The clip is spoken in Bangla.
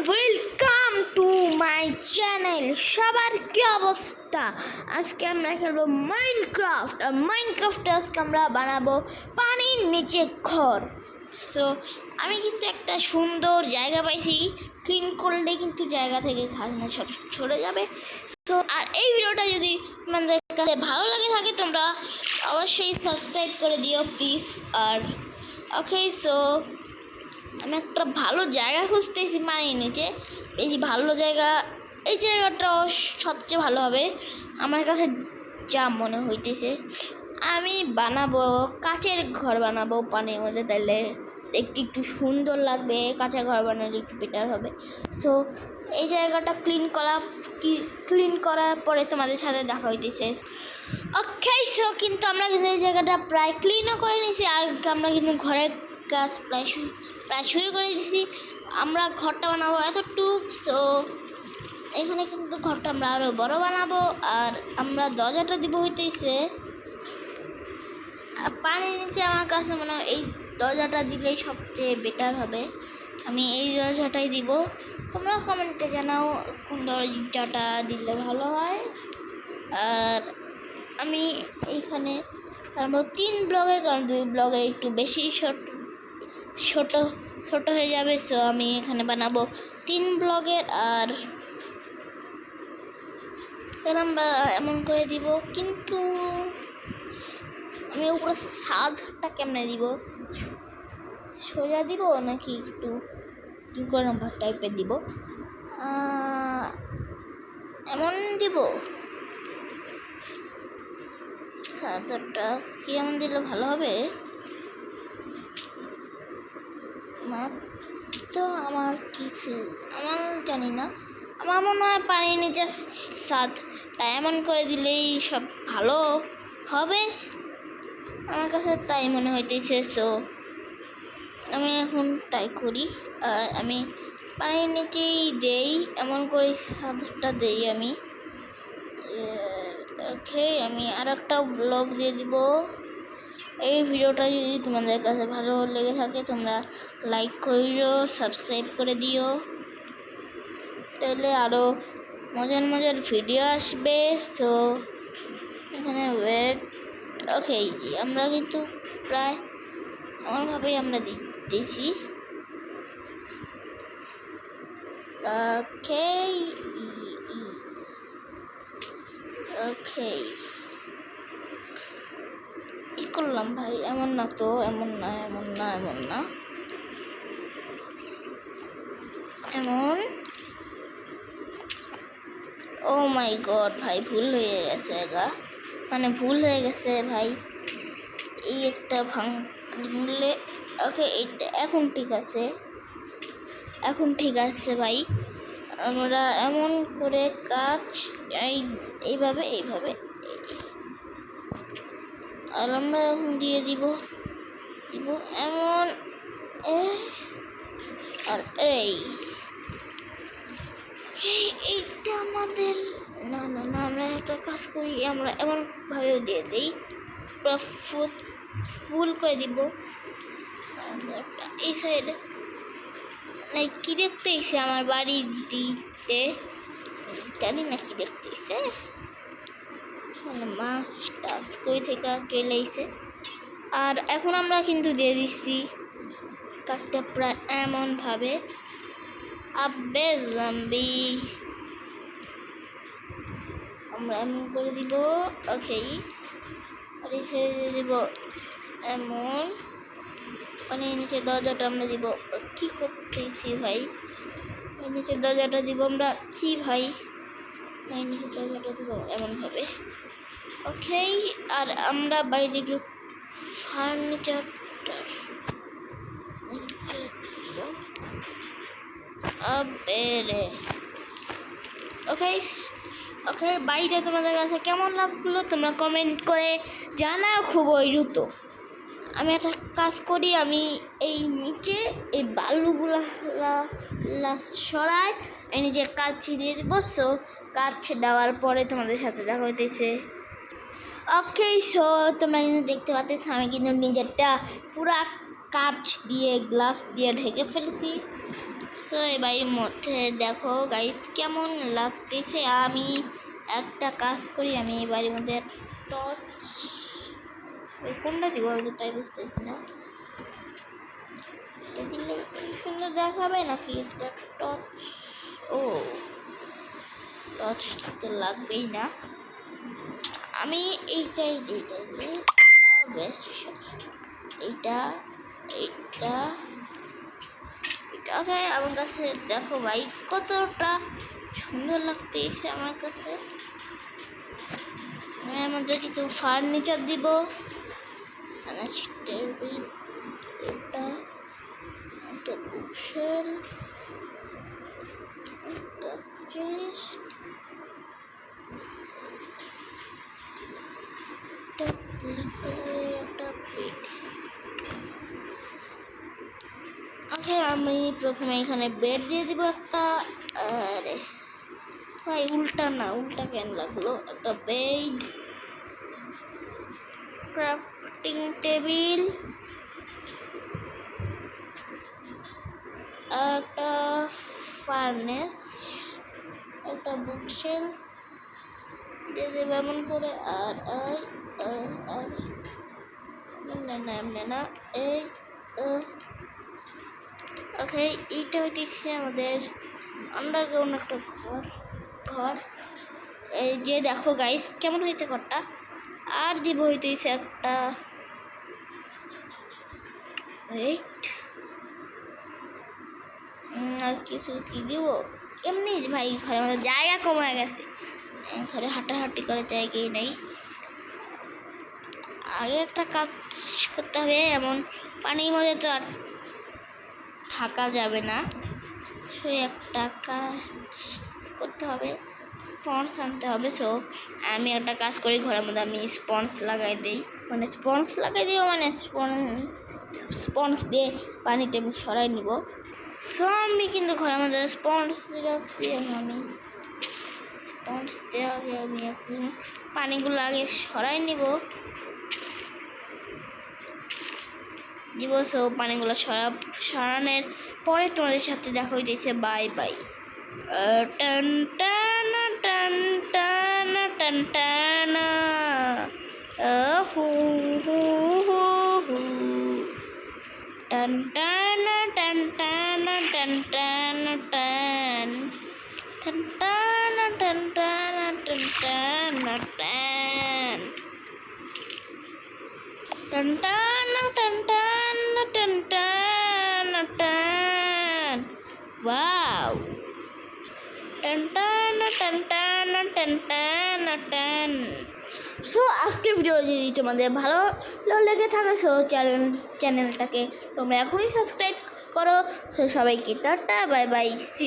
Welcome to my channel. সবার কি অবস্থা? আজকে আমরা খেলবো মাইনক্রাফট। আর মাইনক্রাফটে আজকে আমরা বানাবো পানির নিচে ঘর। সো আমি কিন্তু একটা সুন্দর জায়গা পাইছি, ক্লিন করলে কিন্তু জায়গা থেকে খাজনা সব সরে যাবে। তো আর এই ভিডিওটা যদি তোমাদের কাছে ভালো লাগে থাকে তোমরা অবশ্যই সাবস্ক্রাইব করে দিও প্লিজ। আর ওকে, সো আমি একটা ভালো জায়গা খুঁজতেছি পানির নিচে। এই ভালো জায়গা, এই জায়গাটা সবচেয়ে ভালো হবে আমার কাছে যা মনে হইতেছে। আমি বানাবো কাচের ঘর, বানাবো পানির মধ্যে, তাহলে দেখতে একটু সুন্দর লাগবে। কাঁচা ঘর বানালে একটু বেটার হবে। তো এই জায়গাটা ক্লিন করার পরে তোমাদের সাথে দেখা হইতেছে। ওকে, সো কিন্তু আমরা কিন্তু এই জায়গাটা প্রায় ক্লিনও করে নিয়েছি। আর আমরা কিন্তু ঘরের কাজ প্রায় শুরু করে দিয়েছি। আমরা ঘরটা বানাবো এতটুক। সো এখানে কিন্তু ঘরটা আমরা আরও বড় বানাবো। আর আমরা দরজাটা দিব হইতেছে পানির নিচে। আমার কাছে মনে হয় এই দরজাটা দিলেই সবচেয়ে বেটার হবে। আমি এই দরজাটাই দিব। তোমরা কমেন্টে জানাও কোন দরজাটা দিলে ভালো হয়। আর আমি এইখানে বানাবো 3 ব্লকে, কারণ 2 ব্লকে একটু বেশি ছোট হয়ে যাবে। সো আমি এখানে বানাবো 3 ব্লকের। আর আমরা এমন করে দিব, কিন্তু আমি উপরে ছাদটা কেমনে দিব? সোজা দিব নাকি একটু কি করে নম্বর টাইপের দিব? এমন দিব। ছাদটা কি এমন দিলে ভালো হবে? তো আমার জানি না, আমার মনে হয় পানির নিচে ছাদটা এমন করে দিলেই সব ভালো হবে, আমার কাছে তাই মনে হইতেছে। সো আমি এখন তাই করি। আর আমি পানির নিচেই দেই, এমন করে ছাদটা দেই আমি। ওকে, আমি আর একটা ব্লগ দিয়ে দিব। এই ভিডিওটা যদি তোমাদের কাছে ভালো লেগে থাকে তোমরা লাইক করিও, সাবস্ক্রাইব করে দিও, তাহলে আরও মজার ভিডিও আসবে। সো এখানে ওয়েট। ওকে, আমরা কিন্তু প্রায় এমনভাবেই আমরা দিতেছি। ওকে কি করলাম ভাই? এমন না তো, এমন না। এমন। ও মাই গড ভাই, ভুল হয়ে গেছে ভাই। এই একটা ভাঙলে। ওকে, এইটা এখন ঠিক আছে ভাই। আমরা এমন করে কাজ এইভাবে আর আমরা এখন দিয়ে দিব এমন। আর এইটা আমাদের না, আমরা একটা কাজ করি, আমরা এমনভাবেও দিয়ে দিই, পুরো ফুল করে দিব এই সাইডে। কি দেখতেইছে আমার বাড়িতে? জানি না কি দেখতেইছে, মানে মাছ টাছ কই থেকে চলে আইছে। আর এখন আমরা কিন্তু দিয়ে দিচ্ছি কাজটা প্রায় এমনভাবে। আব্বে জাম্বি, আমরা এমন করে দিব। ওকে, আর এই ছেড়ে দিয়ে দিব এমন। পানির নিচে দরজাটা আমরা দিব। কি করতেছি ভাই? পানির নিচে দরজাটা দিব আমরা। কি ভাই? পানির নিচে দরজাটা দিব এমনভাবে। ওকে, আর আমরা বাড়িতে একটু ফার্নিচারটা ওকে, বাড়িটা তোমাদের কাছে কেমন লাগলো তোমরা কমেন্ট করে জানাও খুব দ্রুত। আমি একটা কাজ করি, আমি এই নিচে এই বালুগুলা সরাই, এই নিচে কাজ দিয়ে দিব। সো কাজ দেওয়ার পরে তোমাদের সাথে দেখা হইতেছে। ওকে, সো তোমরা কিন্তু দেখতে পাচ্ছ আমি কিন্তু নিজেরটা পুরা কাঁচ দিয়ে গ্লাস দিয়ে ঢেকে ফেলেছি। সো এবার মধ্যে দেখো গাইস কেমন লাগতেছে। আমি একটা কাজ করি, আমি এই বাড়ির মধ্যে টর্চ কোনটা দিব তাই বুঝতেছি না। এটা দিলে সুন্দর দেখাবে নাকি একটা টর্চ? ও টর্চ তো লাগবেই না, আমি এইটাই দিই তাইলে বেস্ট। এইটা এইটা এটাকে আমার কাছে দেখো ভাই কতটা সুন্দর লাগতেছে আমার কাছে। আমাদের কিছু ফার্নিচার দিব, টেবিল, এটা একটা বুকশেলফ, একটা চেস্ট, একটা বেড। ওকে আমি প্রথমে এখানে বেড দিয়ে দিব একটা। আরে ভাই উল্টা না, উল্টা কেন লাগলো? একটা বেড, ক্রাফটিং টেবিল, একটা ফার্নেস, একটা বুকশেলফ দিয়ে দেবো এমন করে। আর না এই ওকে এইটা হইতেছে আমাদের আন্ডারগ্রাউন্ড একটা ঘর। এই যে দেখো গাইস কেমন হয়েছে ঘরটা। আর দিব হইতেছে একটা আর কিছু কি দিব এমনি ভাই, ঘরে আমাদের জায়গা কমে গেছে, ঘরে হাঁটাহাঁটি করে জায়গাই নেই। আগে একটা কাজ করতে হবে, এমন পানির মধ্যে তো আর থাকা যাবে না, সে একটা কাজ করতে হবে, স্পঞ্জ আনতে হবে। সো আমি একটা কাজ করি, ঘরের মধ্যে আমি স্পঞ্জ লাগাই দিই, মানে স্পঞ্জ দিয়ে পানিটা আমি সরাই নিব। সো আমি কিন্তু ঘরের মধ্যে স্পঞ্জ রাখছি, আমি স্পঞ্জ দেওয়া আমি এখন পানিগুলো আগে সরাই নিব। সো পানিগুলো সরানোর পরে তোমাদের সাথে দেখা হইতেছে। Bye bye. টান টানা টান টানা টান টানা হু হু হু হু টান টানা টান টানা টান টানা টান টান টানা টান টানা টান টানা টান টান টানা টান টানা টান টানা টান। ওয়াও, টান টানা টান টানা টান টানা টান। সো আজকে ভিডিও যদি তোমাদের ভালো লেগে থাকে সো চ্যানেলটাকে তোমরা এখনই সাবস্ক্রাইব করো। সো সবাইকে tata, bye bye, see you.